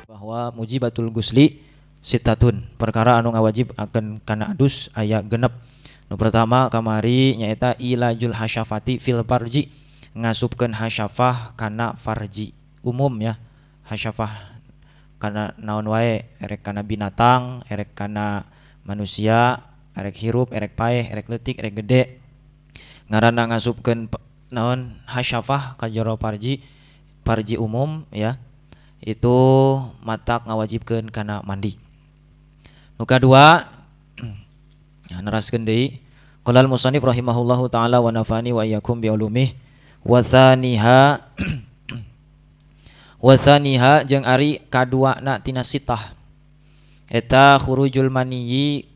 Bahwa mujibatul gusli sitatun, perkara anu ngawajib akan kana adus aya genep. Nu pertama kamari nyaeta ilajul hasyafati fil farji, ngasupkeun hasyafah kana farji umum ya. Hasyafah kana naon wae, erek kana binatang, erek kana manusia, erek hirup, erek paeh, erek leutik, erek gede. Ngaranna ngasupkeun naon hasyafah ka jero farji, farji umum ya. Itu matak ngawajibkeun kana mandi. Nu kadua naraskeun deui qala al-musannif rahimahullahu taala wa nafani wa iyyakum bi ulumih wa tsaniha jeung ari kaduana tina sitah eta khurujul maniyyi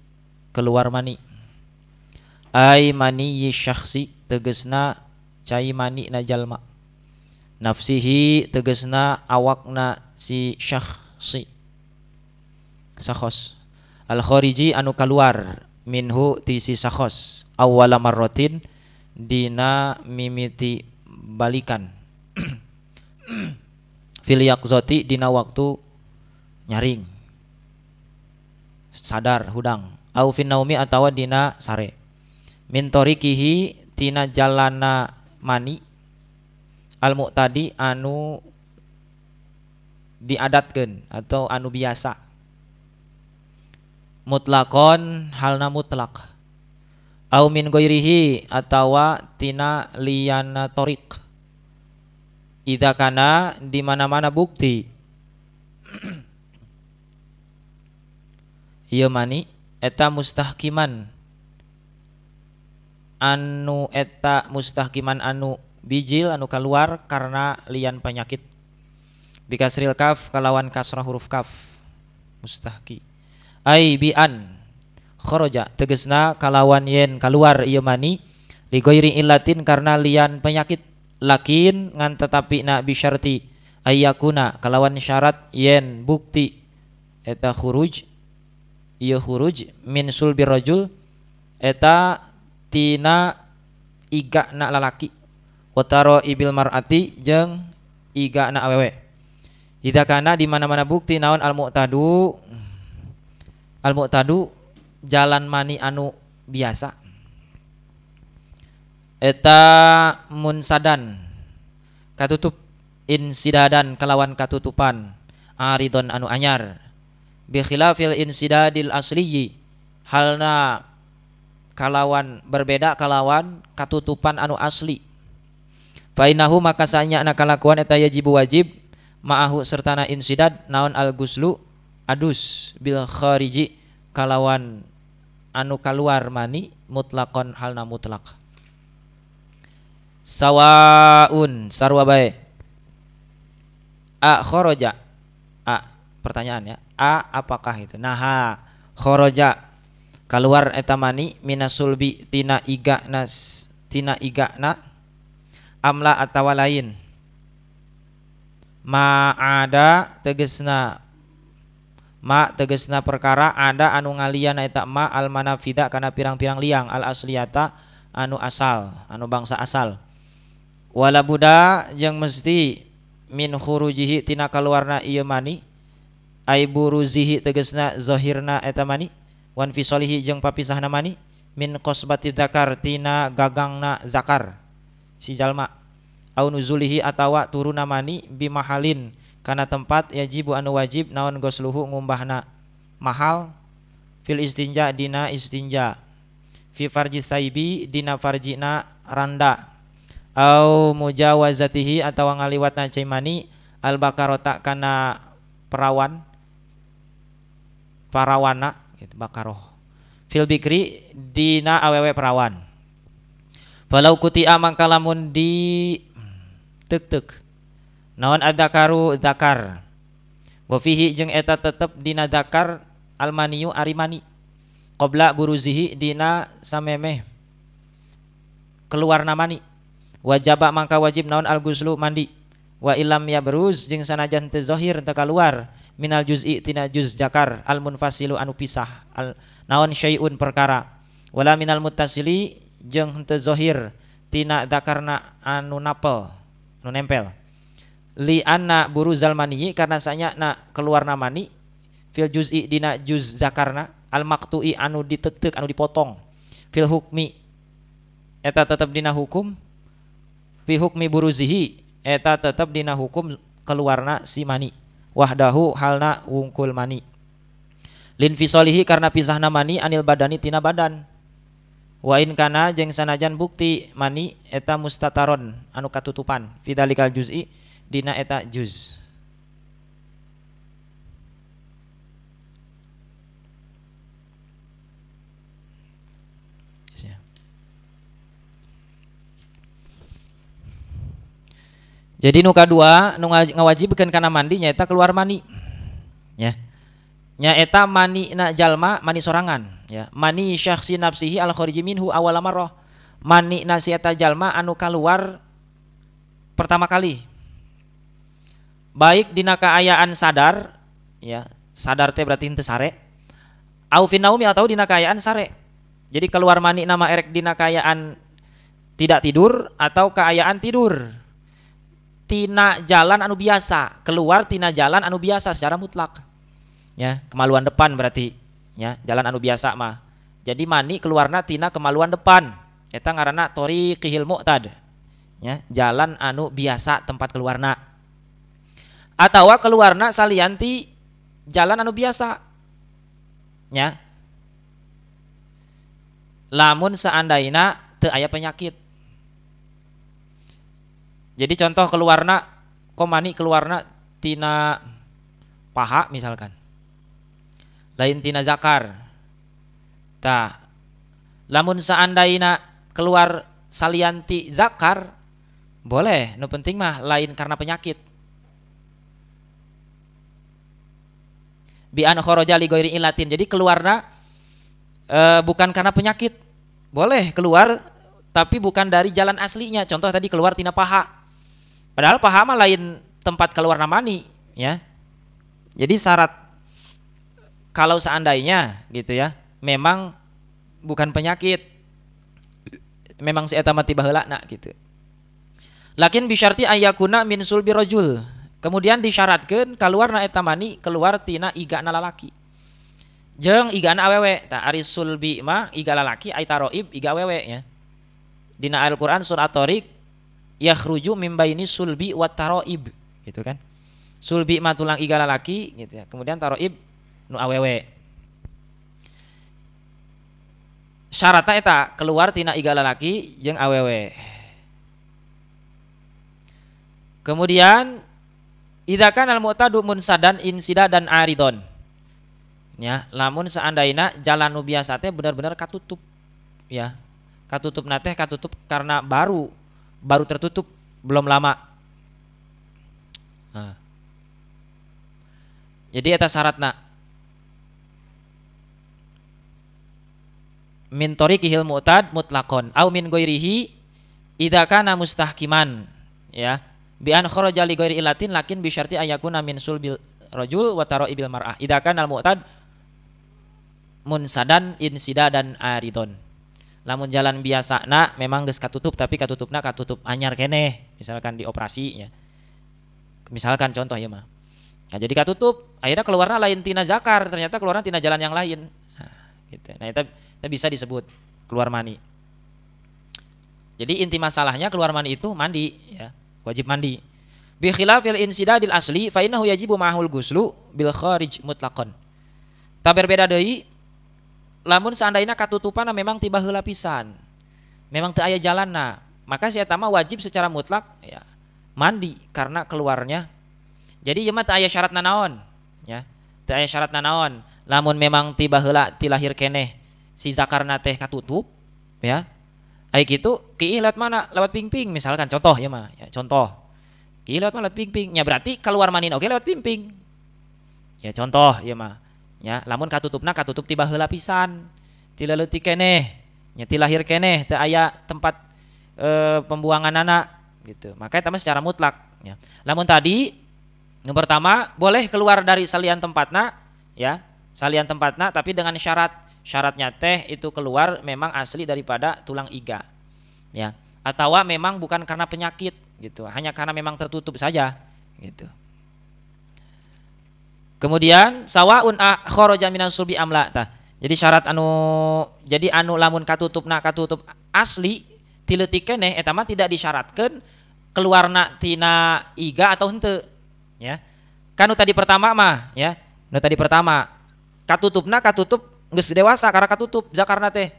keluar mani, ai maniyyi syakhsi tegasna cai mani na jalma, nafsihi tegasna awakna si syakhsi sakhos, al khariji anu kaluar minhu ti si sakhos awwala marratin dina mimiti balikan fil yaqzati dina waktu nyaring sadar hudang, au fin naumi atawa dina sare, min tariqihi tina jalana mani al muqtadi anu diadatkeun atau anu biasa, mutlaqon halna mutlak, au min ghairihi atawa tina liyana tariq, idza kana di mana-mana bukti ieu mani eta mustahkiman anu bijil anu keluar karena lian penyakit, bikasril kaf kalawan kasrah huruf kaf mustahki, ai bian kharaja tegesna kalawan yen keluar ieu mani li ghairi illatin karena lian penyakit, lakin ngan tetapi na bisyarti ayyakuna kalawan syarat yen bukti eta khuruj ieu khuruj min sulbi rajul eta tina iga na lalaki, wataro ibil mar'ati jeung iga na awewe, idza kana di mana-mana bukti naon al muqtadu jalan mani anu biasa eta munsadan katutup, insidadan kalawan katutupan, aridon anu anyar, bi khilafil insidadil asliyi halna kalawan berbeda kalawan katutupan anu asli, fa innahu maka sanyana kalakuan eta yajibu wajib ma'ahu sertana insidad naon al guslu adus bil khariji kalawan anu kaluar mani mutlaqon halna mutlaq, sawaun sarwa bae a kharaja a pertanyaan ya, a apakah itu naha kharaja keluar eta mani minasulbi tina igana amla atawa lain, ma ada tegesna perkara ada anu ngalian eta ma al manafida kana pirang-pirang liang al asliyata anu asal anu bangsa asal, wala buda jeung mesti min khurujihi tina kaluarna ieu mani, ai buruzihi tegesna zahirna eta mani, wan fisalihi jeung papisahna mani, min qasbati dzakar tina gagangna zakar si jalma, au nuzulihi atawa turuna mani bimahalin kana tempat yajibu anu wajib naon gosluhu ngumbahna mahal, fil istinja dina istinja, fi farji saibi dina farjina randa, au mujawazatihi atawa ngaliwatna cai mani al bakarota kana parawana gitu, bakaroh fil bikri dina awewe perawan, falau kutia mangka lamun di tek naon adzakaru zakar, wa fihi jeung eta tetep dina zakar almaniyu arimani, qabla buruzihi dina samemeh keluarna mani, wajaba mangka wajib naon al guslu mandi, wa ilam ya beruz jeung sanajan teu zahir teu kaluar minal juz'i tina juz zakar al munfasilu anu pisah al naon syai'un perkara, wala minal muttasili jeung teu zahir tina dzakarna anu napel anu nempel li anna buruzal mani karena sanya na keluarna mani fil juz'i dina juz zakarna al maqtu'i anu ditetek anu dipotong fil hukmi eta tetep dina hukum fi hukmi buruzihi eta tetep dina hukum keluarna si mani wahdahu halna wungkul mani lin fisolihi karena pisahna mani anil badani tina badan wa in kana jeung sanajan bukti mani eta mustataron anu katutupan fidalikal juz'i dina eta juz. Jadi nu kadua nu ngawajibkeun kana mandi nyaeta keluar mani ya. Nyaeta mani na jalma mani sorangan ya. Mani syakhsi nafsihi al khariji minhu awal marrah. Mani na si eta jalma anu kaluar pertama kali. Baik dina kaayaan sadar ya. Sadar teh berarti henteu sare. Au fi naumi atau dina kaayaan sare. Jadi keluar mani nama erek dina kaayaan tidak tidur atau kaayaan tidur. Tina jalan anu biasa, keluar tina jalan anu biasa secara mutlak. Ya, kemaluan depan berarti ya, jalan anu biasa mah. Jadi mani keluarna tina kemaluan depan. Eta ngaranna thoriqil mu'tad. Ya, jalan anu biasa tempat keluarna. Atawa keluarna salianti jalan anu biasa. Ya. Lamun seandaina teu aya penyakit. Jadi contoh keluarna komani keluarna tina paha misalkan. Lain tina zakar. Tah. Lamun seandaina keluar salianti zakar boleh, nu penting mah lain karena penyakit. Bi an kharaja li ghairi ilatin. Jadi keluarna bukan karena penyakit. Boleh keluar tapi bukan dari jalan aslinya. Contoh tadi keluar tina paha. Padahal paha mah lain tempat keluar mani ya. Jadi syarat kalau seandainya gitu ya, memang bukan penyakit. Memang si eta mah tiba heulana gitu. Lakin bisyarti ayyakuna min sulbi rajul. Kemudian disyaratkeun kaluarna eta mani keluar tina igana lalaki. Jeung igana awewe. Tah ari sulbi mah iga lalaki ai taroib iga awewe ya. Dina Al-Qur'an surat At-Tariq yakhruju min baini sulbi wat taroib gitu kan. Sulbi mah tulang iga lalaki gitu ya. Kemudian taroib nu awewe. Syaratna eta keluar tina iga lalaki jeung awewe. Kemudian idza kana al-mu'tadu munsadan insida dan aridon. Ya, lamun seandaina jalan nu biasa teh benar-benar katutup ya. Katutup teh katutup karena baru tertutup belum lama. Nah. Jadi eta syaratna. Min tariqihil mu'tad mutlaqon au min ghairihi idza kana mustahkiman ya. Bi an kharaja li ghairi ilatin lakin bi syarti ayakuna min sulbil rajul wa taraibil mar'ah. Idza kana al mu'tad munsadan insida dan aridon. Lamun jalan biasa na memang geus katutup tapi katutupna katutup anyar keneh misalkan dioperasi ya. Misalkan contoh ya mah. Nah, jadi katutup akhirnya keluarna lain tina zakar ternyata keluarna tina jalan yang lain. Nah, gitu. Nah, itu bisa disebut keluar mani. Jadi inti masalahnya keluar mani itu mandi ya, wajib mandi. Bi khilafil insidadil asli fa innahu yajibu ma'hul ghuslu bil kharij mutlaqan. Ta berbeda deui lamun seandainya katutupan memang tiba heula pisan. Memang teu aya jalanna, maka si eta mah wajib secara mutlak ya mandi karena keluarnya. Jadi ieu mah teu aya syaratna naon ya. Teu aya syaratna naon. Lamun memang tiba heula ti lahir keneh si zakarna teh katutup ya. Ai kitu kieu lewat mana? Lewat pingping misalkan contoh ya mah ya contoh. Kieu lewat mana? Lewat pingping. Ya berarti keluar manina oke lewat pingping. Ya contoh ya mah. Ya, lamun katutupna katutup tiba heula pisan. Ti leutik keneh, nya ti lahir keneh teu aya tempat pembuangan anak gitu. Maka eta mah secara mutlak ya. Lamun tadi yang pertama boleh keluar dari salian tempatna ya, salian tempatna tapi dengan syarat. Syaratnya teh itu keluar memang asli daripada tulang iga. Ya. atau memang bukan karena penyakit gitu, hanya karena memang tertutup saja gitu. Kemudian sawaun kharaja minas sulbi amla tah. Jadi syarat jadi lamun katutup asli tileutik keneh eta mah tidak disyaratkeun keluarna tina iga atau henteu ya. Kanu tadi pertama mah ya, nu tadi pertama katutup geus dewasa karena katutup zakarna teh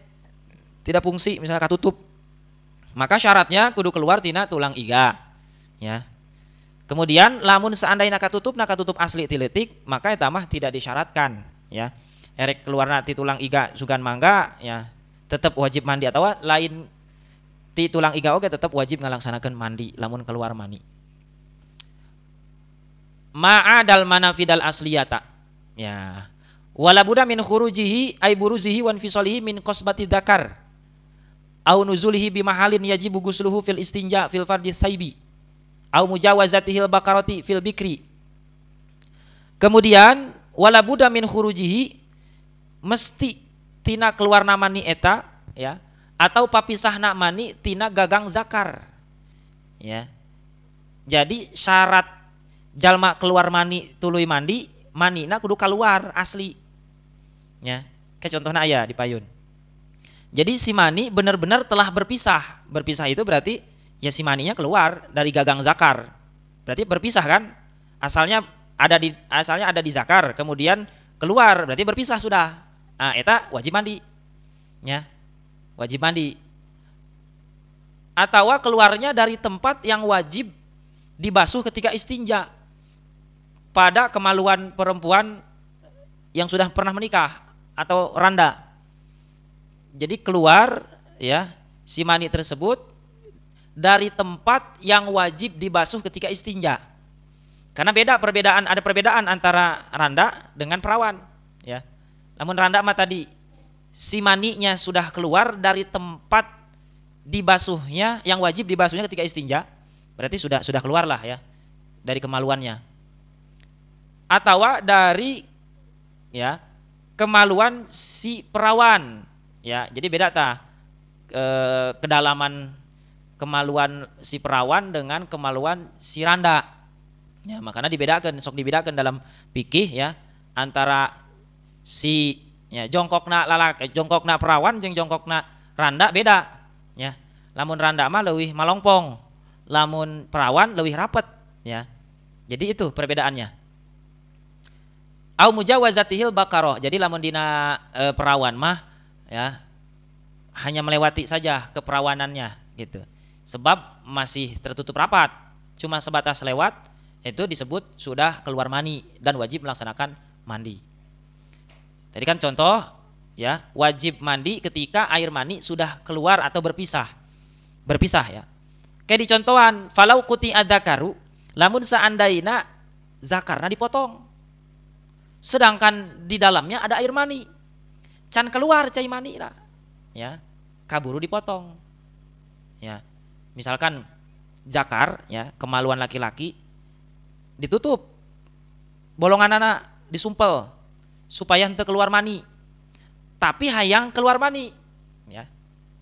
tidak fungsi misalnya katutup, maka syaratnya kudu keluar tina tulang iga ya. Kemudian lamun seandainya katutup asli tileutik, maka eta mah tidak disyaratkan ya. Erek keluarna ti tulang iga sugan mangga ya, tetap wajib mandi atau lain ti tulang iga oge tetap wajib ngalaksanakeun mandi lamun keluar mani. Ma'adal manafidal asliyata ya. Wala buda min khurujihi ay buruzihi wan fisalihi min qasbati dzakar au nuzulihi bi mahalin yajibu ghusluhu fil istinja fil fardi saibi au mujawazatihil bakarati fil bikri. Kemudian wala buda min khurujihi, mesti tina keluar mani eta ya, atau papisahna mani tina gagang zakar ya. Jadi syarat jalma keluar mani tuluy mandi, manina kudu keluar asli ya. Kayak contohnya aya di payun. Jadi si mani benar-benar telah berpisah. Berpisah itu berarti ya si maninya keluar dari gagang zakar. Berarti berpisah kan? Asalnya ada di zakar, kemudian keluar, berarti berpisah sudah. Nah, eta wajib mandi. Ya. Wajib mandi. Atau keluarnya dari tempat yang wajib dibasuh ketika istinja. Pada kemaluan perempuan yang sudah pernah menikah atau randa. Jadi keluar ya si mani tersebut dari tempat yang wajib dibasuh ketika istinja. Karena ada perbedaan antara randa dengan perawan ya. Namun randa mah tadi si maninya sudah keluar dari tempat dibasuhnya yang wajib dibasuhnya ketika istinja, berarti sudah keluarlah ya dari kemaluannya. Atau dari ya kemaluan si perawan ya. Jadi beda kedalaman kemaluan si perawan dengan kemaluan si randa ya, makanya dibedakan dalam fikih ya antara si ya jongkokna perawan jeung jongkokna randa beda ya. Lamun randa mah leuwih malongpong, lamun perawan leuwih rapet ya. Jadi itu perbedaannya. Au mujawazatihil baqarah, jadi lamun dina perawan mah ya hanya melewati saja keperawanannya gitu. Sebab masih tertutup rapat, cuma sebatas lewat, itu disebut sudah keluar mani dan wajib melaksanakan mandi. Tadi kan contoh ya, wajib mandi ketika air mani sudah keluar atau berpisah ya. Kayak di contohan falau kuti adzakaru, lamun seandaina zakarna dipotong, sedangkan di dalamnya ada air mani, can keluar cai mani lah ya, kaburu dipotong ya. Misalkan zakar ya, kemaluan laki-laki ditutup, bolongan anak disumpel supaya henteu keluar mani, tapi hayang keluar mani ya.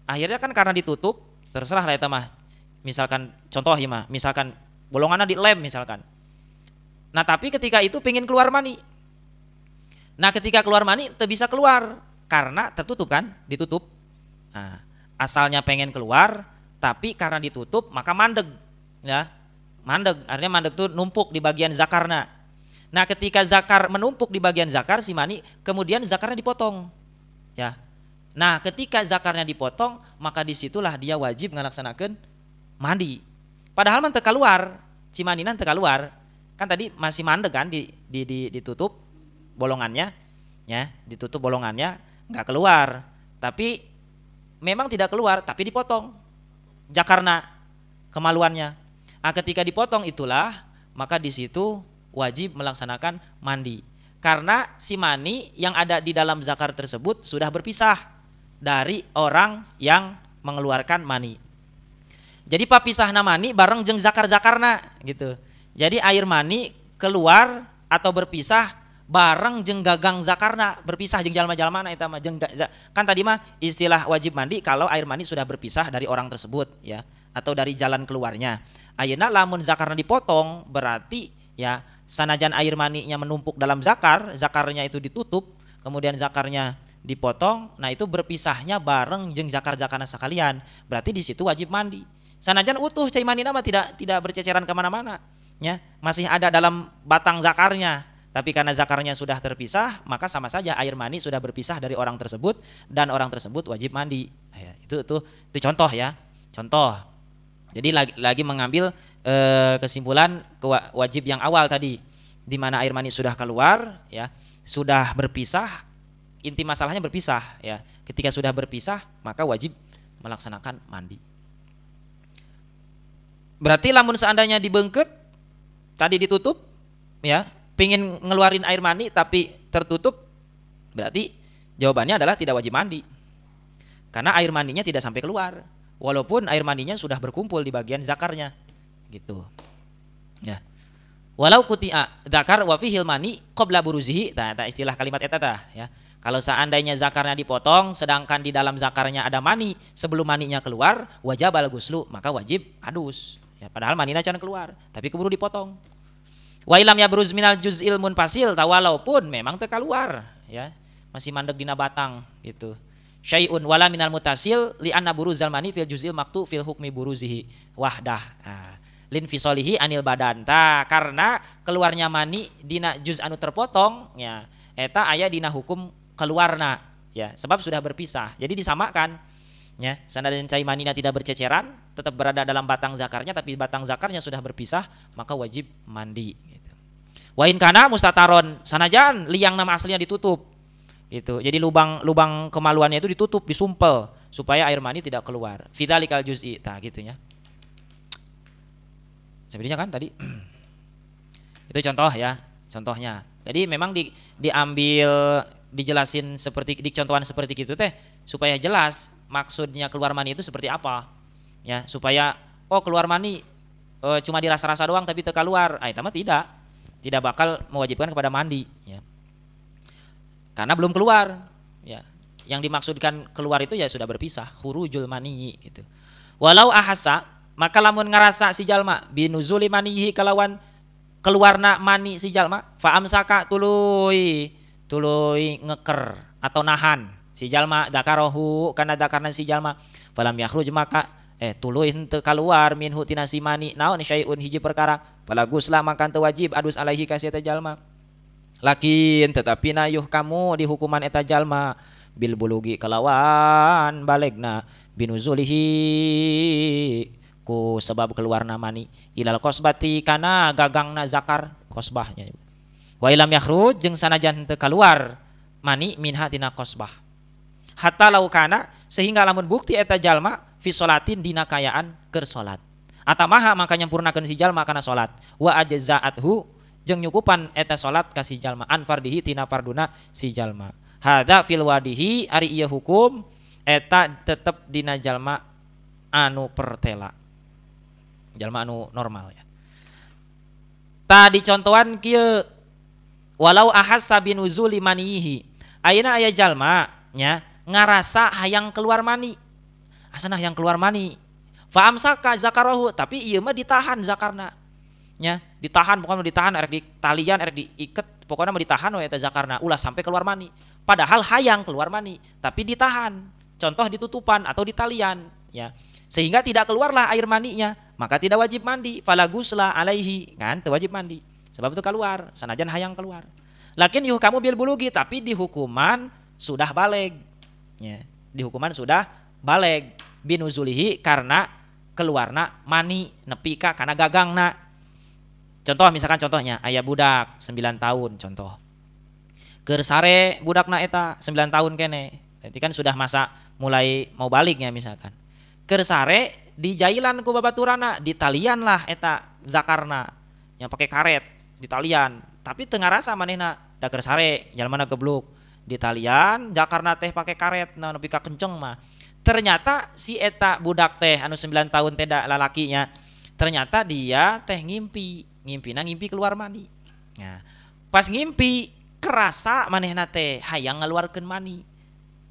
Akhirnya kan karena ditutup, terserah lah eta mah. Misalkan contoh ya mah, misalkan bolonganna dilem misalkan. Nah, tapi ketika itu pengen keluar mani. Nah, ketika keluar mani teu bisa keluar karena tertutup kan, ditutup. Nah, asalnya pengen keluar tapi karena ditutup maka mandeg ya. Mandeg artinya mandeg itu numpuk di bagian zakarna. Nah, ketika zakar menumpuk di bagian zakar si mani, kemudian zakarnya dipotong ya. Nah, ketika zakarnya dipotong maka disitulah dia wajib ngalaksanakeun mandi. Padahal mah teu kaluar, si manina teu kaluar. Kan tadi masih mandeg kan ditutup bolongannya ya, ditutup bolongannya enggak keluar. Tapi memang tidak keluar tapi dipotong zakarna, kemaluannya. Nah, ketika dipotong itulah maka di situ wajib melaksanakan mandi. Karena si mani yang ada di dalam zakar tersebut sudah berpisah dari orang yang mengeluarkan mani. Jadi papisahna mani bareng jeung zakar-zakarna gitu. Jadi air mani keluar atau berpisah bareng jeung gagang zakarna berpisah jeung jalma-jalmana eta mah kan tadi mah istilah wajib mandi kalau air mani sudah berpisah dari orang tersebut ya atau dari jalan keluarnya. Ayeuna lamun zakarna dipotong berarti ya sanajan air maninya menumpuk dalam zakarnya itu ditutup, kemudian zakarnya dipotong, nah itu berpisahnya bareng jeung zakar-zakarna sekalian. Berarti di situ wajib mandi. Sanajan utuh cai manina mah tidak berceceran kemana-mana ya, masih ada dalam batang zakarnya. Tapi karena zakarnya sudah terpisah, maka sama saja air mani sudah berpisah dari orang tersebut dan orang tersebut wajib mandi. Ya, itu contoh ya, contoh. Jadi lagi mengambil kesimpulan wajib yang awal tadi, di mana air mani sudah keluar, ya, sudah berpisah. Inti masalahnya berpisah, ya. Ketika sudah berpisah, maka wajib melaksanakan mandi. Berarti lamun seandainya dibengket, tadi ditutup, ya. Pingin ngeluarin air mani tapi tertutup, berarti jawabannya adalah tidak wajib mandi karena air maninya tidak sampai keluar walaupun air maninya sudah berkumpul di bagian zakarnya gitu ya. Walau kuti'a zakar wa fihil mani qabla buruzihi, nah istilah kalimat eta tah ya. Kalau seandainya zakarnya dipotong sedangkan di dalam zakarnya ada mani sebelum maninya keluar, wajib al-ghuslu, maka wajib adus ya, padahal maninya can keluar tapi keburu dipotong. Wa ilam yabruz minal juz'il munfasil, walaupun memang teu keluar ya, masih mandeg dina batang gitu. Syai'un wala minal mutasil li anna buruzal mani fil juz'il maktu fil hukmi buruzihi wahdah. Lin fisolihi anil badan. Karena keluarnya mani dina juz anu terpotong ya, eta aya dina hukum keluarna ya, sebab sudah berpisah. Jadi disamakan ya, sanajan cai manina tidak berceceran, tetap berada dalam batang zakarnya, tapi batang zakarnya sudah berpisah, maka wajib mandi gitu. Wa in kana mustataron, sanajan liang nama aslinya ditutup gitu. Jadi lubang kemaluannya itu ditutup, disumpel supaya air mani tidak keluar. Fidzalikal juz'i, tah gitu ya. Sebenarnya kan tadi itu contoh ya, contohnya. Jadi memang diambil dijelasin seperti di contohan seperti itu teh supaya jelas maksudnya keluar mani itu seperti apa ya, supaya keluar mani cuma dirasa-rasa doang tapi teu keluar, itu mah tidak bakal mewajibkan kepada mandi ya, karena belum keluar ya. Yang dimaksudkan keluar itu ya sudah berpisah, khurujul mani gitu. Walau ahasa, maka lamun ngarasa si jalma binuzuli manihi kalawan keluarna mani si jalma, fa amsaka tuluy ngeker atau nahan si jalma dakarohu kana dakarna si jalma, falam yakhruj maka tuluy henteu keluar minhu tina si mani naon syai'un hiji perkara, fala gusla maka teu wajib adus alaihi ka si eta jalma. Lakin tetapi nayuh kamu di hukuman eta jalma bil bulugi kalawan balegna binuzulihi ku sebab keluarna mani ilal qasbati kana gagangna zakar qasbahnya. Wa ilam yakhruj jeung sanajan teu keluar mani minha tina qasbah. Hatta laukana sehingga lamun bukti eta jalma fi sholatin dina kayaan keur salat. Atamaha maka nyampurnakeun si jalma kana salat. Wa ajzaathu jeung nyukupan eta salat ka si jalma an fardihi tina farduna si jalma. Hadza fil wadihi ari ieu hukum eta tetep dina jalma anu pertela. Jalma anu normal ya. Tadi contohan kieu walau ahassa binuzuli manihi. Ayeuna aya jalma nya ngarasa hayang keluar mani. Asana hayang keluar mani. Fa amsaka zakarahu, tapi ieu mah ditahan zakarna. Nya, ditahan pokoknya ditahan erek di talian erek diiket, pokoknya mah ditahan we eta zakarna ulah sampai keluar mani. Padahal hayang keluar mani, tapi ditahan. Contoh ditutupan atau di talian ya. Sehingga tidak keluarlah air maninya, maka tidak wajib mandi. Fala gusla alaihi, kan teu wajib mandi. Sebab itu keluar, sanajan hayang keluar. Lakin yuh kamu bil bulugi, tapi di hukuman sudah baleg. Ya, di hukuman sudah baleg binuzulihi karena keluarna mani nepi ka kana gagangna. Contoh misalkan contohnya aya budak 9 tahun contoh. Keur sare budakna eta 9 tahun kene. Berarti kan sudah masa mulai mau baliknya misalkan. Keur sare di jailan ku babaturana, di talian lah eta zakarna yang pakai karet di talian. Tapi teu ngarasa manehna da keur sare jalmana gebluk. Di talian zakarna teh pakai karet nah nepi ka kenceng mah. Ternyata si eta budak teh anu 9 tahun teh da lalakinya, ternyata dia teh ngimpi keluar mani. Nah, pas ngimpi kerasa manehna teh hayang ngaluarkeun mani.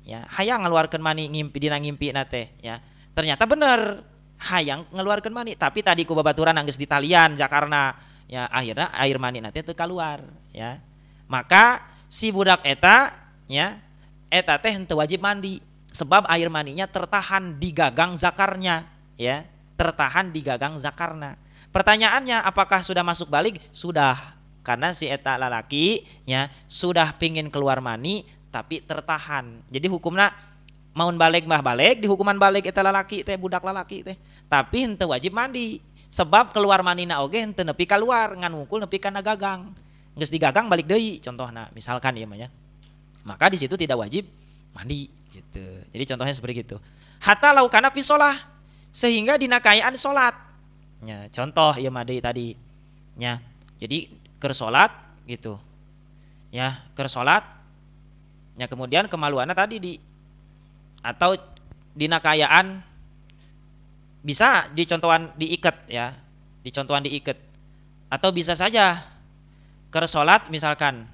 Ya, hayang ngaluarkeun mani ngimpi dina ngimpina teh ya. Ternyata bener hayang ngaluarkeun mani, tapi tadi ku babaturan geus ditalian jakarna ya akhirnya air mani nanti teu kaluar ya. Maka si budak eta ya eta teh henteu wajib mandi sebab air maninya tertahan di gagang zakarnya ya, tertahan di gagang zakarna. Pertanyaannya apakah sudah masuk balik? Sudah, karena si eta lalaki ya sudah pingin keluar mani tapi tertahan. Jadi hukumna maun balik mah balik, di hukuman balik eta lalaki teh budak lalaki teh, tapi henteu wajib mandi sebab keluar manina oge henteu nepi keluar ngan wungkul nepi kana gagang. Geus digagang balik deui contohna misalkan ieu mah ya. Maka di situ tidak wajib mandi gitu. Jadi contohnya seperti itu. Hatta laukana fi shalah, sehingga dina kayaan salat. Ya, contoh ieu mah deui tadi. Ya. Jadi keur salat gitu. Ya, keur salat. Ya kemudian kemaluanna tadi di atau dina kayaan bisa dicontohan diiket ya. Dicontohan diiket. Atau bisa saja keur salat misalkan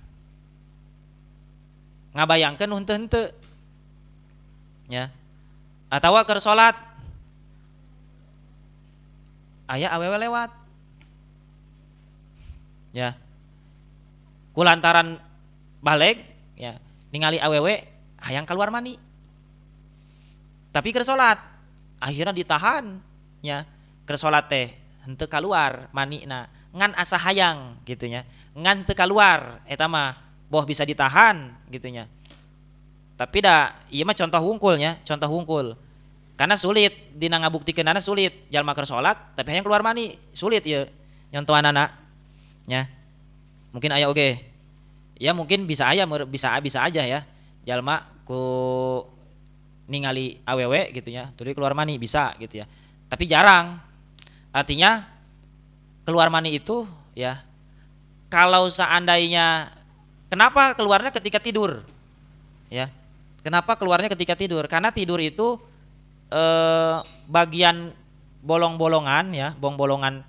ngabayangkeun henteu-henteu ya, atau keur salat aya awewe lewat ya, kulantaran balik ya ningali awewe hayang keluar mani tapi keur salat akhirnya ditahan ya, keur salat teh henteu kaluar manina ngan asa hayang gitunya, ngan teu kaluar eta mah boh bisa ditahan gitunya. Tapi dah ieu mah contoh wungkulnya, contoh wungkul. Karena sulit dina ngabuktikeunana sulit. Jalma keur salat tapi hayang keluar mani, sulit ieu nyontohanana. Ya. Mungkin aya oge. Ya mungkin bisa aya bisa aja ya. Jalma ku ningali awewe gitu ya, tuluy keluar mani bisa gitu ya. Tapi jarang. Artinya keluar mani itu ya kalau seandainya kenapa keluarnya ketika tidur? Ya. Kenapa keluarnya ketika tidur? Karena tidur itu bagian bolong-bolongan ya, bolong-bolongan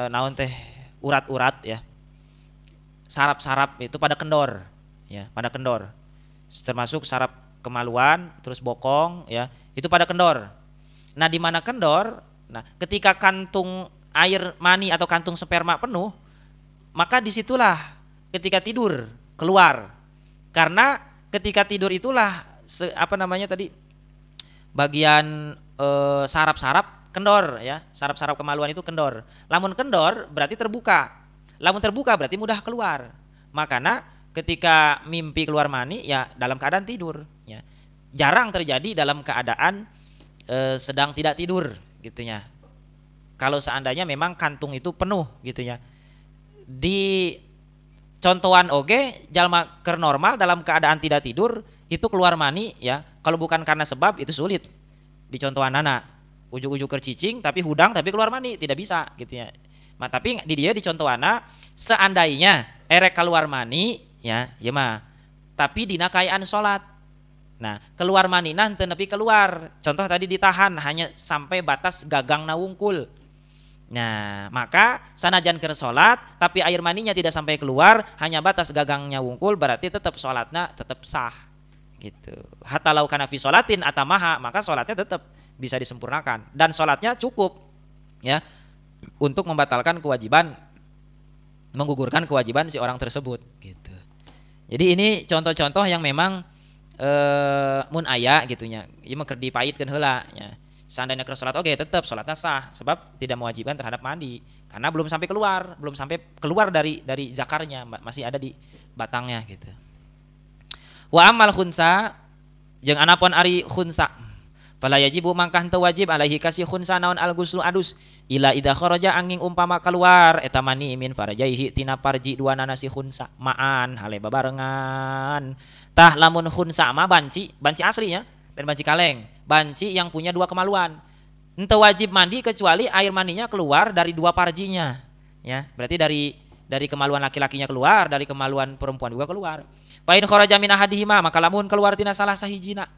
naon teh urat-urat ya. Saraf-saraf itu pada kendor ya, pada kendor. Termasuk saraf kemaluan, terus bokong ya, itu pada kendor. Nah, di mana kendor? Nah, ketika kantung air mani atau kantung sperma penuh, maka disitulah ketika tidur keluar. Karena ketika tidur itulah bagian saraf-saraf kendor ya, saraf-saraf kemaluan itu kendor. Lamun kendor berarti terbuka. Lamun terbuka berarti mudah keluar. Makanya ketika mimpi keluar mani ya dalam keadaan tidur ya. Jarang terjadi dalam keadaan sedang tidak tidur gitu ya. Kalau seandainya memang kantung itu penuh gitu ya. Di contohan oge jalma keur normal dalam keadaan tidak tidur itu keluar mani ya, kalau bukan karena sebab itu sulit. Di contohanana ujug-ujug keur cicing tapi hudang tapi keluar mani tidak bisa gitu ya. Nah, tapi di dia di contohana seandainya erek keluar mani ya, ya mah tapi dina kayaan salat. Nah, keluar manina henteu nepi keluar. Contoh tadi ditahan hanya sampai batas gagangna wungkul. Nah, maka sanajan keur salat tapi air maninya tidak sampai keluar, hanya batas gagangnya wungkul, berarti tetap salatnya tetap sah. Gitu. Hatta law kana fi sholatin atamaha, maka salatnya tetap bisa disempurnakan dan salatnya cukup ya untuk membatalkan kewajiban, menggugurkan kewajiban si orang tersebut gitu. Jadi ini contoh-contoh yang memang mun aya gitunya. Ieu mah keur dipaitkeun heula ya. Seandainya keur salat oke tetap salatnya sah sebab tidak mewajibkan terhadap mandi karena belum sampai keluar dari zakarnya, masih ada di batangnya gitu. Wa amal khunsa jeung anapun ari khunsa fala yajibu mangkah teu wajib alaihi kasih khunsa naon al ghuslu adus ila idza kharaja angin umpama keluar eta mani min farajaihi tina parji duanana si khunsa ma'an hale babarengan. Tah lamun khunsa mah banci aslinya dan banci kaleng, banci yang punya dua kemaluan. Ente wajib mandi kecuali air maninya keluar dari dua parjinya. Ya, berarti dari kemaluan laki-lakinya keluar, dari kemaluan perempuan juga keluar. Fa in kharaja min ahadihima maka lamun keluar tina salah sahijina.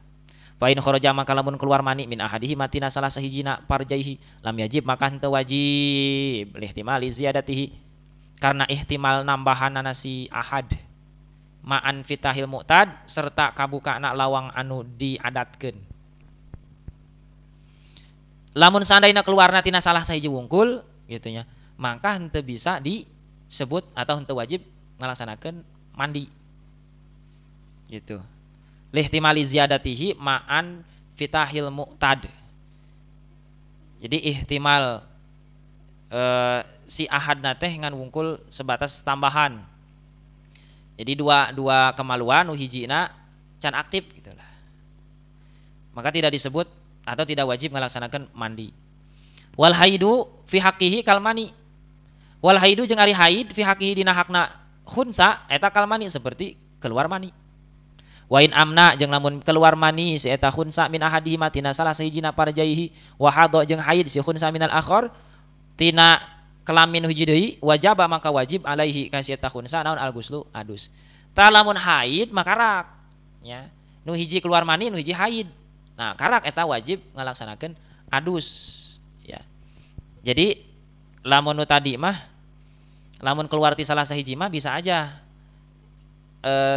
Fa in kharaja maka lamun keluar mani min ahadihima tina salah sahijina parjaihi lam yajib maka henteu wajib lihtimali ziyadatihi karena ihtimal nambahanana si ahad ma'an fitahil mu'tad serta kabukana lawang anu diadatkeun. Lamun sandaina keluarna tina salah sahiji wungkul gitu nya, maka henteu bisa disebut atau henteu wajib ngalaksanakeun mandi. Gitu. Lihtimali ziyadatihi ma'an fitahil mu'tad. Jadi ihtimal si ahadna teh ngan wungkul sebatas tambahan. Jadi dua kemaluan nu hijina can aktif gitulah. Maka tidak disebut atau tidak wajib melaksanakan mandi. Wal haidu fi haqqihi kalmani. Wal haidu jeung ari haid fi haqqihi dina hakna khunsa eta kalmani seperti keluar mani. Wa in amna jeung lamun keluar mani si eta khunsa min ahadihi tina salah sahijina parjaihi wa hadha jeung haid si khunsa minal akhar tina kelamin hiji deui wajaba maka wajib alaihi ka si eta khunsa naon al guslu adus. Tah lamun haid maka karak nya. Nu hiji keluar mani nu hiji haid. Nah, karak eta wajib ngalaksanakeun adus ya. Jadi lamun nu tadi mah lamun keluar ti salah sahiji mah bisa aja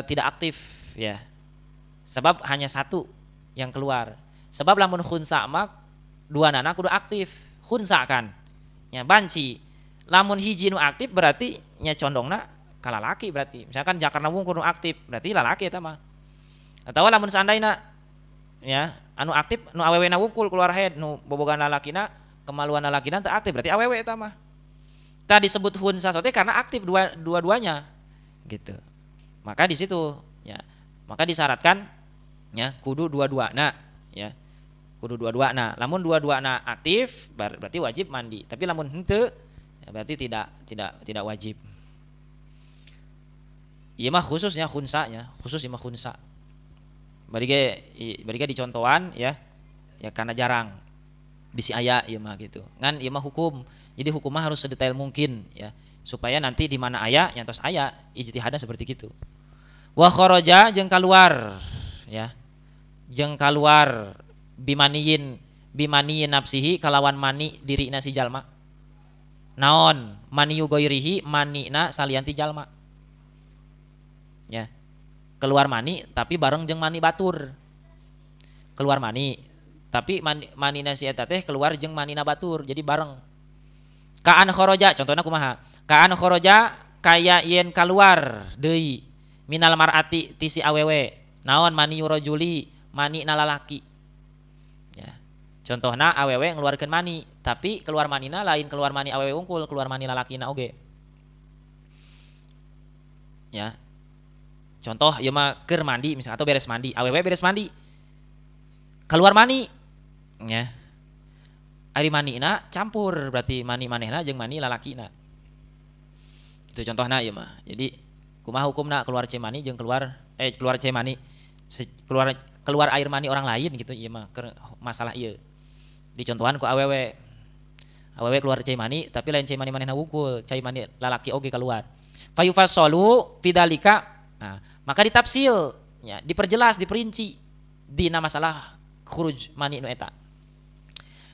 tidak aktif ya. Sebab hanya satu yang keluar. Sebab lamun khunsa mah dua nana kudu aktif. Khunsa kan nya banci. Lamun hiji nu aktif berarti nya condongna ka lalaki berarti. Misalkan jakarna wungkul nu aktif berarti lalaki eta mah. Atawa lamun seandaina ya anu aktif nu awewena wungkul keluar haid nu bobogan lalakina kemaluan lalakina teu aktif berarti awewe eta mah. Tah disebut khunsa sote karena aktif dua-duanya gitu. Maka di situ ya. Maka disyaratkan ya kudu dua-duana ya. Kudu dua-duana. Lamun dua-duana aktif berarti wajib mandi. Tapi lamun henteu ya berarti tidak wajib. Ieu mah khususnya khunsa nya, khusus ieu mah khunsa. Bari ge dicontohan ya karena jarang bisi aya ieu mah gitu. Ngan ieu mah hukum. Jadi hukumnya harus sedetail mungkin ya supaya nanti di mana aya nyantos aya ijtihadna seperti gitu. Wa kharaja jeung kaluar ya. Jeung kaluar bimaniyin nafsihi kalawan mani dirina si jalma. Naon maniyu goirihi manina salianti jalma. Ya. Keluar mani tapi bareng jeung mani batur. Keluar mani tapi manina si eta teh keluar jeung manina batur jadi bareng. Kaan kharaja contohna kumaha? Kaan kharaja kaya yen keluar deui minal mar'ati ti si awewe. Naon mani rajuli mani na lalaki. Ya. Contohna awewe ngeluarkeun mani tapi keluar manina lain keluar mani awewe unggul keluar mani lalakina oge. Ya. Contoh ieu mah keur mandi misalnya atau beres mandi, awewe beres mandi. Keluar mani. Ya. Ari manina campur berarti mani manehna jeung mani lalakina. Itu contohna ieu mah. Jadi kumaha hukumna keluar cai mani jeung keluar cai mani keluar air mani orang lain gitu ieu mah keur masalah ieu. Dicontohan ku awewe. Awewe keluar cai mani tapi lain cai mani manehna wungkul, cai mani lalaki oge keluar. Fayufassalu fidalika. Nah, maka ditafsil ya, diperjelas, diperinci dina masalah khuruj mani nu eta.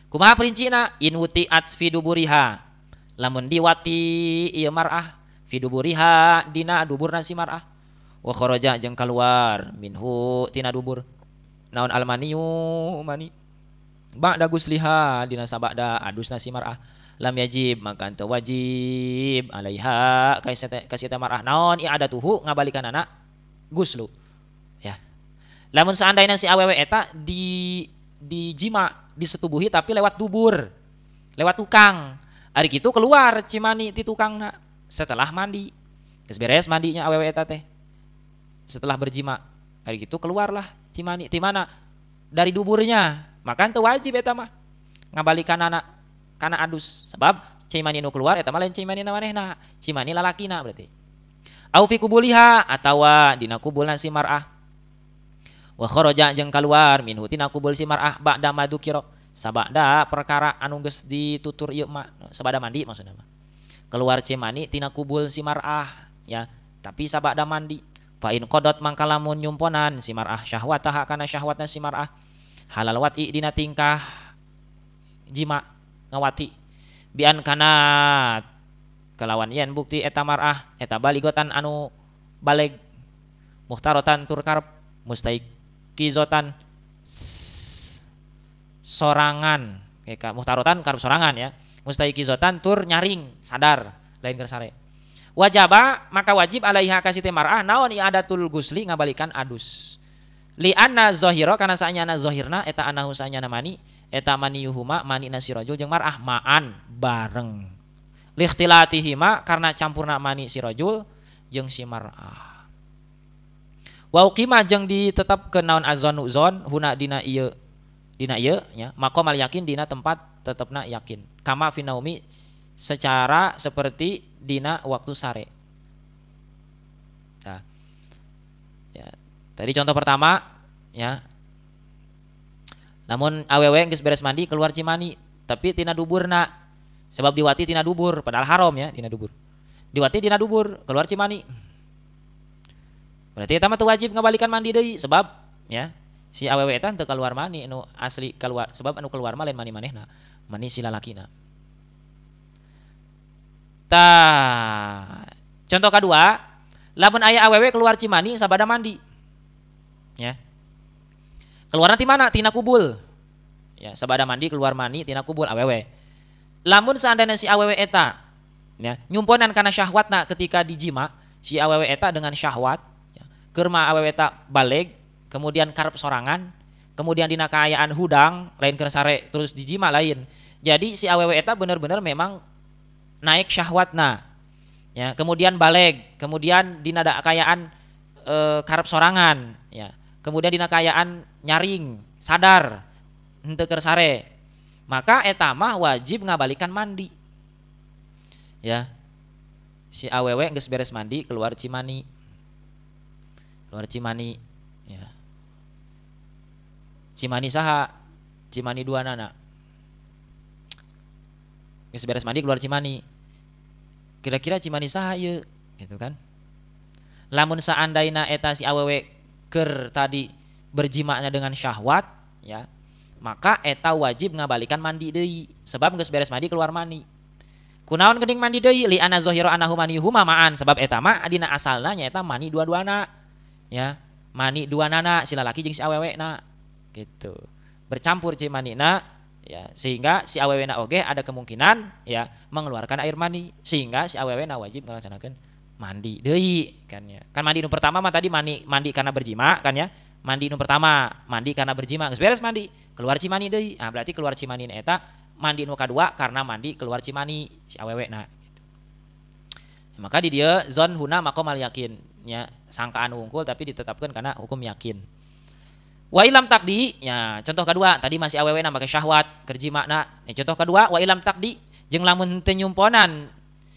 Kumaha perincina? In wuti'at fi duburiha. Lamun diwati ieu mar'ah fi duburiha dina duburna si mar'ah. Wa kharaja jeung kaluar minhu tina dubur. Naon almaniyu mani. Ba'da gusliha dina sabada adusna si mar'ah. Lam yajib maka teu wajib alaiha ka si mar'ah naon i'adatuhu ngabalikanana guslu ya. Lamun seandainya si awewe eta di jima disetubuhi tapi lewat dubur lewat tukang ari kitu keluar cimani ti tukangna setelah mandi geus beres mandinya awewe eta teh setelah berjima ari kitu keluarlah cimani ti mana dari duburnya maka teu wajib eta mah ngabalikanana kana adus sebab cimani nu keluar eta mah lain cimani na manehna cimani lalakina berarti au fi kubuliha atawa dina kubulna si mar'ah wa kharaja jeung kaluar minhu tina kubul si mar'ah ba'da madukira sabada perkara anu geus ditutur ieu mah sabada mandi maksudna mah keluar cimani tina kubul si mar'ah ya tapi sabada mandi fa in qadot mangka lamun nyumponan si mar'ah syahwataha kana syahwatna si mar'ah halal wati dina tingkah jima ngawati bian kana kalawan yen bukti eta mar'ah eta baligotan anu baleg muhtarotan tur karep, mustaiqizotan sorangan, muhtarotan karep sorangan ya, mustaiqizotan tur nyaring sadar lain kersare. Wajaba maka wajib alaiha kasih mar'ah naon i'adatul gusli ngabalikan adus. Li anna zahira kana saanyana zahirna eta anahu saanyana mani eta maniyuhuma mani nasirajul jeung mar'ah ma'an bareng. Li ikhtilatihima karena campurna mani si rajul jeung si mar'ah. Wa uqima jeung ditetepkeun naon azanu zon huna dina ieu nya maqamal yakin dina tempat tetepna yakin. Kama fi naumi secara seperti dina waktu sare. Nah, ya, tadi contoh pertama ya. Namun awewe geus beres mandi keluar cimani, tapi tina duburna. Sebab diwati tina dubur, padahal haram ya tina dubur. Diwati tina dubur, keluar cimani. Berarti eta mah teu wajib ngabalikan mandi deui sebab ya si awewe eta teu keluar mani anu asli keluar sebab anu keluar mah lain mani manehna, mani si lalakina. Contoh kedua, lamun aya awewe keluar cimani sabada mandi. Ya. Keluar nanti mana? Tina kubul. Ya, sabada mandi keluar mani tina kubul awewe. Lamun seandainya si awewe eta ya, nyumponan kana syahwatna ketika dijima, si awewe eta dengan syahwat, ya, keur mah awewe eta baleg, kemudian karep sorangan, kemudian dina kaayaan hudang, lain keur sare terus dijima lain. Jadi si awewe eta bener-bener memang naik syahwatna ya, kemudian baleg, kemudian dina kaayaan karep sorangan ya, kemudian dina kaayaan nyaring sadar henteu keur sare, maka eta mah wajib ngabalikan mandi ya. Si awewe geus beres mandi keluar cimani ya, cimani saha? Cimani dua nana geus beres mandi keluar cimani, kira-kira cimani saha ieu gitu kan. Lamun saandaina eta si awewe keur tadi berjimanya dengan syahwat ya, maka eta wajib ngabalikan mandi deui sebab geus beres mandi keluar mani. Kunaon geuning mandi deui? Li ana zahira anahu manihuma ma'an, sebab eta mah dina asalna nya eta mani dua-duana ya, mani duanana si lalaki jeung si awewena gitu, bercampur cimanina ya, sehingga si awewena oge ada kemungkinan ya mengeluarkan air mani, sehingga si awewena wajib ngalaksanakeun mandi deui kan ya. Kan mandi nu pertama mah tadi mandi karena berjima kan ya. Mandi nu pertama mandi karena berjima, geus beres mandi keluar cimani deui. Nah, berarti keluar cimani eta mandi nu kadua karena mandi keluar cimani si awewena gitu. Maka di dieu zon huna maqamal yakin nya, sangkaan unggul tapi ditetapkan karena hukum yakin. Wa ilam takdi ya, contoh kedua tadi masih awewena make syahwat kerji makna. Contoh kedua wa ilam takdi jeung lamun teu nyumponan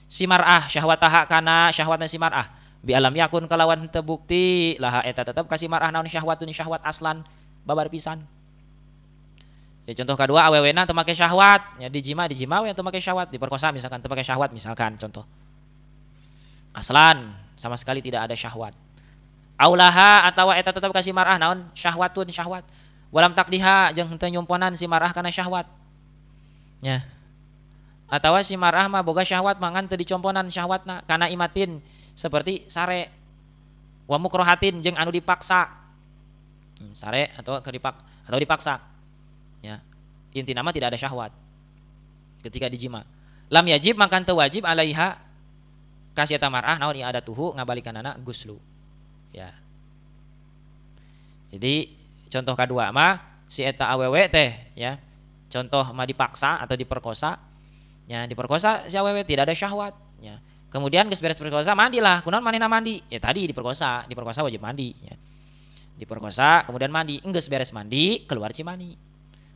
si mar'ah syahwataha kana syahwatna si mar'ah bi alam yakun kalawan teu bukti laha eta tetep kasih mar'ah naon syahwatun syahwat aslan babar pisan. Ya, contoh kedua awewena teu make syahwat ya, dijima we teu make syahwat, diperkosa misalkan teu make syahwat misalkan contoh. Aslan sama sekali tidak ada syahwat. Aulaha atawa eta tetap kasih mar'ah naon syahwatun syahwat. Walam takdiha jeung henteu nyumponan si mar'ah kana syahwat. Ya. Atawa si mar'ah mah boga syahwat mangan teu dicomponan syahwatna kana imatin seperti sare. Wa mukrohatin jeung anu dipaksa. Sare atau dipaksa. Ya. Intina mah tidak ada syahwat ketika dijima. Lam yajib maka teu wajib alaiha kasih eta mar'ah naon i'adatuhu ngabalikanana guslu. Ya. Jadi contoh kedua mah si eta awewe teh ya, contoh mah dipaksa atau diperkosa ya, diperkosa si awewe tidak ada syahwat ya, kemudian geus beres perkosa mandilah, kunaon manehna mandi ya, tadi diperkosa wajib mandi ya, diperkosa kemudian mandi, geus beres mandi keluar cimani.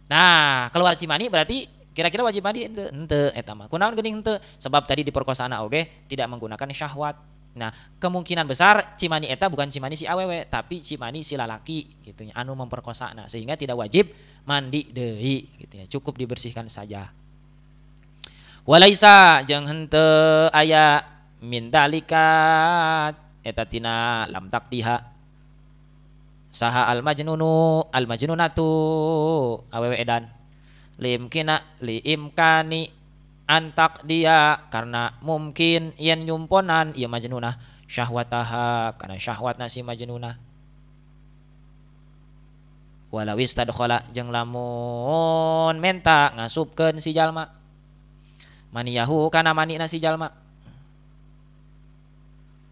Nah keluar cimani berarti kira-kira wajib mandi henteu eta mah, kunaon geuning henteu? Sebab tadi diperkosaana oge tidak menggunakan syahwat. Nah, kemungkinan besar cimani eta bukan cimani si awewe, tapi cimani si lalaki gitu ya, anu memperkosa. Nah, sehingga tidak wajib mandi deui gitu ya, cukup dibersihkan saja. Walaisa jeung henteu aya min dalikat eta tina lam takdiha saha al majnunatu awewe edan liimkani antak dia karena mungkin yen nyumponan ieu majnunah syahwataha kana syahwatna si majnunah. Walawis tadkhala jeung lamun menta ngasupkeun si jalma maniyahu kana manina si jalma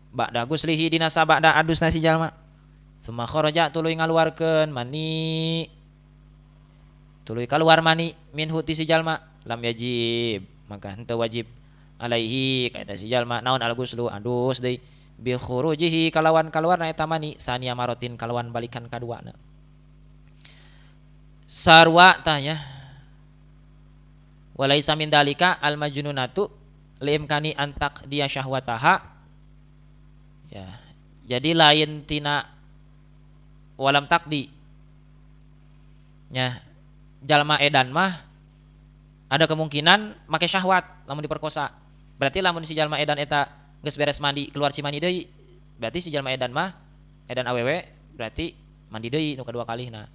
ba'da guslihi dina sabada adusna si jalma summa kharaja tuluy ngaluarkeun mani tuluy kaluar mani minhu ti si jalma lam yajib maka henteu wajib alaihi kaita si jalma naon al guslu adus deui bi khurujihi kalawan kaluarna eta mani sania marotin kalawan balikan kaduana. Sarwa tanya walaisa min dalika al majnunatu limkani antak dia syahwataha ya jadi lain tina walam takdi ya jalma edan mah ada kemungkinan make syahwat lamun diperkosa berarti lamun si jalma edan eta geus beres mandi keluar cimandi deui berarti si jalma edan mah edan awewe berarti mandi deui nu kadua kalihna.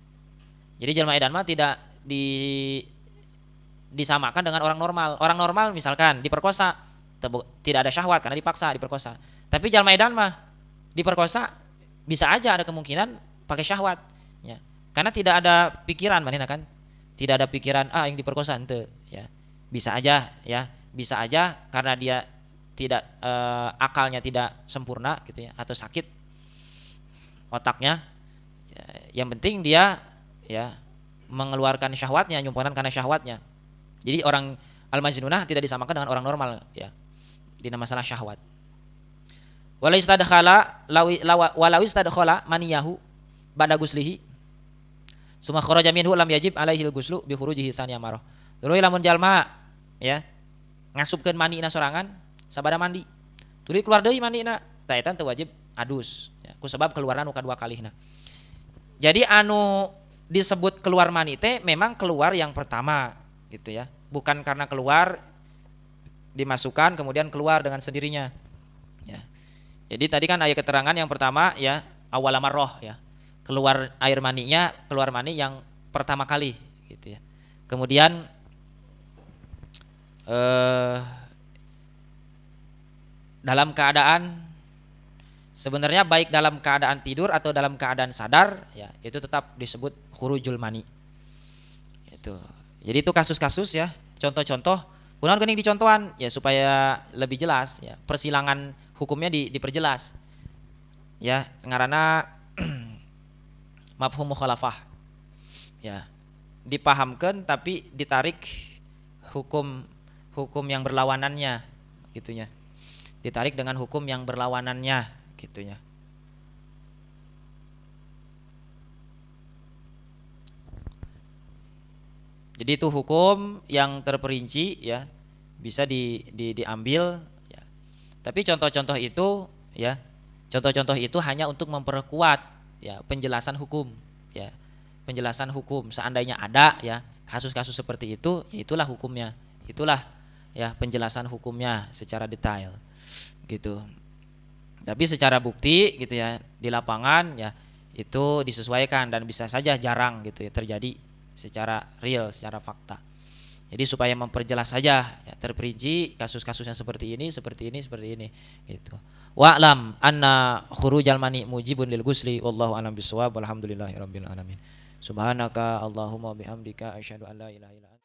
Jadi jalma edan mah tidak disamakan dengan orang normal. Orang normal misalkan diperkosa tidak ada syahwat karena dipaksa diperkosa. Tapi jalma edan mah diperkosa bisa aja ada kemungkinan pakai syahwat ya. Karena tidak ada pikiran manehna kan. Tidak ada pikiran yang diperkosa henteu ya. Bisa aja ya, bisa aja karena dia tidak akalnya tidak sempurna gitu ya atau sakit otaknya. Ya, yang penting dia ya mengeluarkan syahwatnya, nyumpanan karena syahwatnya. Jadi orang al-majnunah tidak disamakan dengan orang normal ya di masalah syahwat. Walau istadkhala maniyahu ba'da guslihi summa kharaja minhu lam yajib alaihi al-ghuslu bi khurujihi saniya marah. Tuluy lamun jalma ya ngasupkeun manina sorangan sabada mandi. Tuluy keluar deui manina, tah eta teu wajib adus ya, ku sebab keluaran nu kadua kalihna. Jadi anu disebut keluar mani teh memang keluar yang pertama gitu ya, bukan karena keluar dimasukkan kemudian keluar dengan sendirinya ya. Jadi tadi kan ayat keterangan yang pertama ya awal marroh ya, keluar air maninya keluar mani yang pertama kali gitu ya. Kemudian dalam keadaan sebenarnya baik dalam keadaan tidur atau dalam keadaan sadar ya itu tetap disebut khurujul mani. Itu. Jadi itu kasus-kasus ya, contoh-contoh. Kunaon geuning dicontohan ya supaya lebih jelas ya. Persilangan hukumnya diperjelas. Ya, ngaranna mafhum mukhalafah. Ya. Dipahamkan tapi ditarik hukum yang berlawanannya gitunya. Ditarik dengan hukum yang berlawanannya gitunya. Jadi itu hukum yang terperinci ya bisa diambil ya. Tapi contoh-contoh itu ya, contoh-contoh itu hanya untuk memperkuat ya penjelasan hukum ya. Penjelasan hukum seandainya ada ya kasus-kasus seperti itu, ya itulah hukumnya. Itulah ya penjelasan hukumnya secara detail gitu. Tapi secara bukti gitu ya di lapangan ya itu disesuaikan dan bisa saja jarang gitu ya terjadi secara real, secara fakta. Jadi supaya memperjelas saja ya, terperinci kasus-kasus yang seperti ini gitu. Wa'lam anna khurujal mani mujibun lil ghusli wallahu a'lam bissawab walhamdulillahirabbil alamin. Subhanaka Allahumma bihamdika asyhadu an la ilaha illa